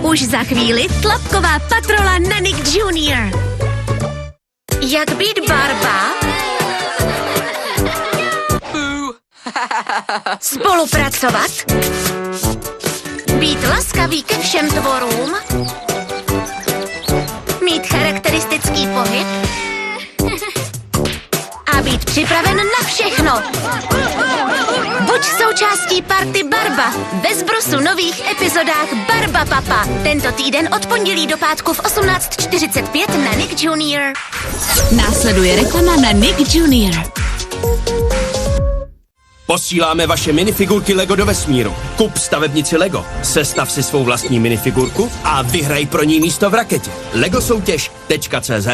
Už za chvíli tlapková patrola na Nick Jr. Jak být barba? Spolupracovat? Být laskavý ke všem tvorům? Mít charakteristický pohyb? A být připraven na všechno. Buď součástí party Barba ve zbrusu nových epizodách Barba Papa. Tento týden od pondělí do pátku v 18:45 na Nick Jr. Následuje reklama na Nick Jr. Posíláme vaše minifigurky Lego do vesmíru. Kup stavebnici Lego, sestav si svou vlastní minifigurku a vyhraj pro ní místo v raketě. Legosoutěž.cz.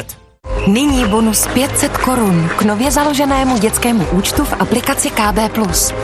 Nyní bonus 500 korun k nově založenému dětskému účtu v aplikaci KB+.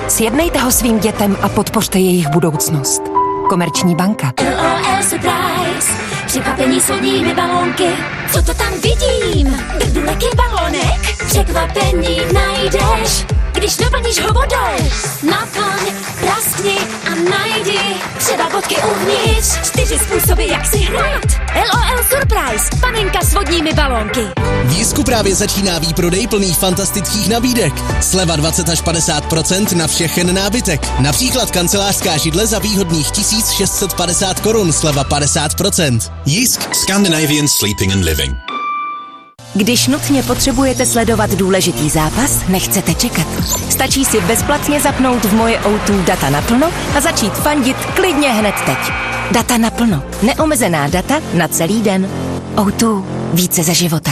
Sjednejte ho svým dětem a podpořte jejich budoucnost. Komerční banka. LOL Surprise. Překvapení svodními balónky. Co to tam vidím? Drdulek je balónek. Překvapení najdeš, když naplníš ho vodou. Naplň, praskni a najdi třeba bodky uvnitř. 4 způsoby, jak si hrát. LOL Surprise. Panenka s vodními balónky. V Jisku právě začíná výprodej plných fantastických nabídek. Sleva 20 až 50% na všechen nábytek. Například kancelářská židle za výhodných 1650 korun, sleva 50%. Jisk. Scandinavian Sleeping and Living. Když nutně potřebujete sledovat důležitý zápas, nechcete čekat. Stačí si bezplatně zapnout v Moje O2 data naplno a začít fandit klidně hned teď. Data naplno. Neomezená data na celý den. O2. Více ze života.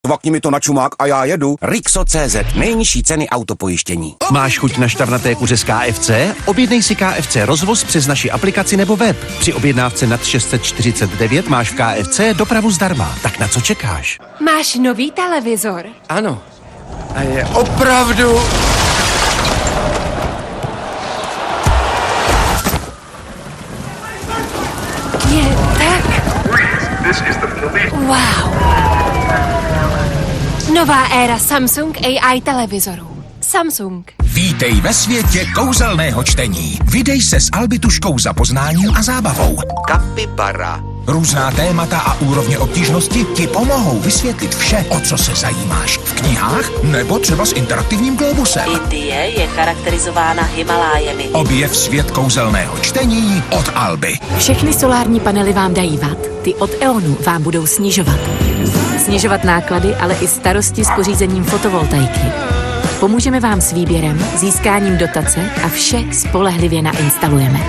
Vakni mi to na čumák a já jedu. Rixo.cz. Nejnižší ceny autopojištění. Máš chuť na šťavnaté kuře z KFC? Objednej si KFC rozvoz přes naši aplikaci nebo web. Při objednávce nad 649 máš v KFC dopravu zdarma. Tak na co čekáš? Máš nový televizor? Ano. A je opravdu... Je tak... Wow. Nová éra Samsung AI televizorů. Samsung. Vítej ve světě kouzelného čtení. Vydej se s Albituškou za poznáním a zábavou. Kapibara. Různá témata a úrovně obtížnosti ti pomohou vysvětlit vše, o co se zajímáš. V knihách nebo třeba s interaktivním globusem. Indie je charakterizována Himalájemi. Objev svět kouzelného čtení od Alby. Všechny solární panely vám dají watt, ty od EONu vám budou snižovat. Snižovat náklady, ale i starosti s pořízením fotovoltaiky. Pomůžeme vám s výběrem, získáním dotace a vše spolehlivě nainstalujeme.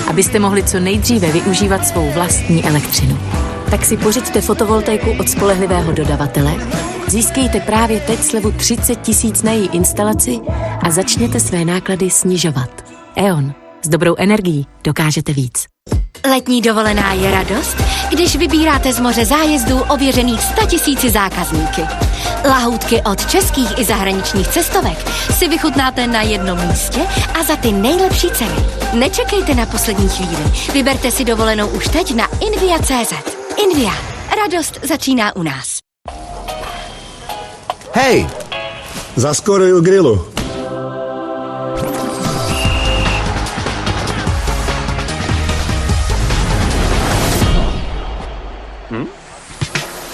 Abyste mohli co nejdříve využívat svou vlastní elektřinu. Tak si pořiďte fotovoltaiku od spolehlivého dodavatele, získejte právě teď slevu 30 000 na její instalaci a začněte své náklady snižovat. E.ON. S dobrou energií dokážete víc. Letní dovolená je radost, když vybíráte z moře zájezdů ověřených 100 000 zákazníky. Lahůdky od českých i zahraničních cestovek si vychutnáte na jednom místě a za ty nejlepší ceny. Nečekejte na poslední chvíli. Vyberte si dovolenou už teď na invia.cz. Invia. Radost začíná u nás. Hej! Zaskoruj u grilu.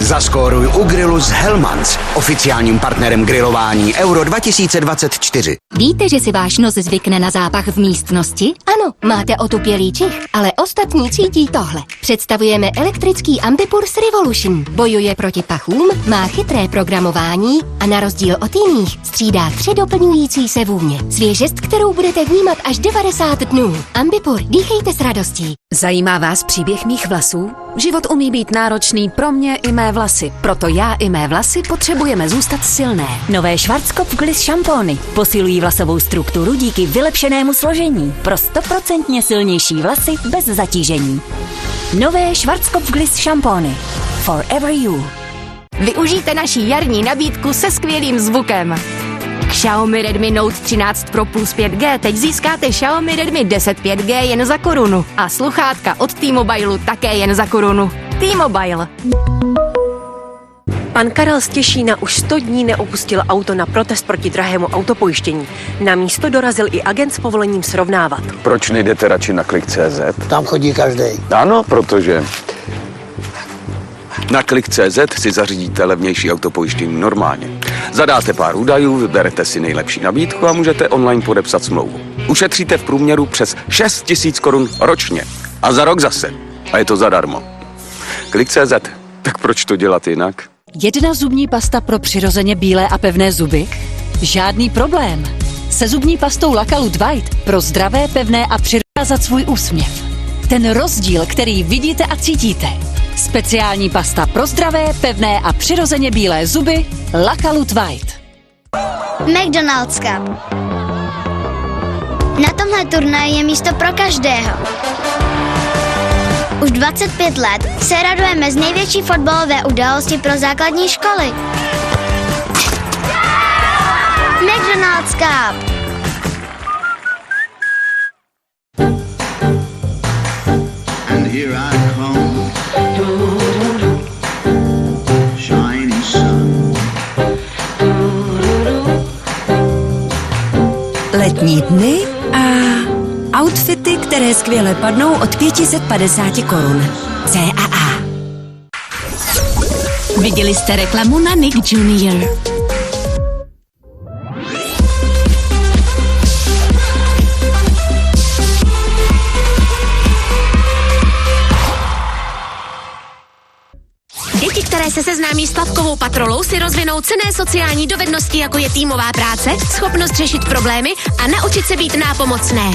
Zaskóruj u grilu s Hellmann's, oficiálním partnerem grilování Euro 2024. Víte, že si váš nos zvykne na zápach v místnosti? Ano, máte otupělý čich, ale ostatní cítí tohle. Představujeme elektrický Ambipulse Revolution. Bojuje proti pachům, má chytré programování a na rozdíl od jiných střídá 3 doplňující se vůně. Svěžest, kterou budete vnímat až 90 dnů. Ambipur, dýchejte s radostí. Zajímá vás příběh mých vlasů? Život umí být náročný pro mě i mé vlasy. Proto já i mé vlasy potřebujeme zůstat silné. Nové Schwarzkopf Gliss šampóny posilují vlasovou strukturu díky vylepšenému složení pro 100% silnější vlasy bez zatížení. Nové Schwarzkopf Gliss šampóny. Forever you. Využijte naší jarní nabídku se skvělým zvukem. K Xiaomi Redmi Note 13 Pro Plus 5G teď získáte Xiaomi Redmi 10 5G jen za korunu a sluchátka od T-Mobile také jen za korunu. T-Mobile. Pan Karel z Těšína už 100 dní neopustil auto na protest proti drahému autopojištění. Na místo dorazil i agent s povolením srovnávat. Proč nejdete radši na Klik.cz? Tam chodí každý. Ano, protože na Klik.cz si zařídíte levnější autopojištění normálně. Zadáte pár údajů, vyberete si nejlepší nabídku a můžete online podepsat smlouvu. Ušetříte v průměru přes 6 000 korun ročně. A za rok zase. A je to zadarmo. Klik.cz. Tak proč to dělat jinak? Jedna zubní pasta pro přirozeně bílé a pevné zuby? Žádný problém. Se zubní pastou Lakalut White pro zdravé, pevné a přirázat svůj úsměv. Ten rozdíl, který vidíte a cítíte. Speciální pasta pro zdravé, pevné a přirozeně bílé zuby Lakalut White. McDonald's Cup. Na tomhle turnaji je místo pro každého. Už 25 let se radujeme z největší fotbalové události pro základní školy. McDonald's Cup. And here I come, shining sun. Letní dny a outfity, které skvěle padnou od 550 korun. CAA. Viděli jste reklamu na Nick Junior. Děti, které se seznámí s Plavkovou patrolou, si rozvinou cenné sociální dovednosti, jako je týmová práce, schopnost řešit problémy a naučit se být nápomocné.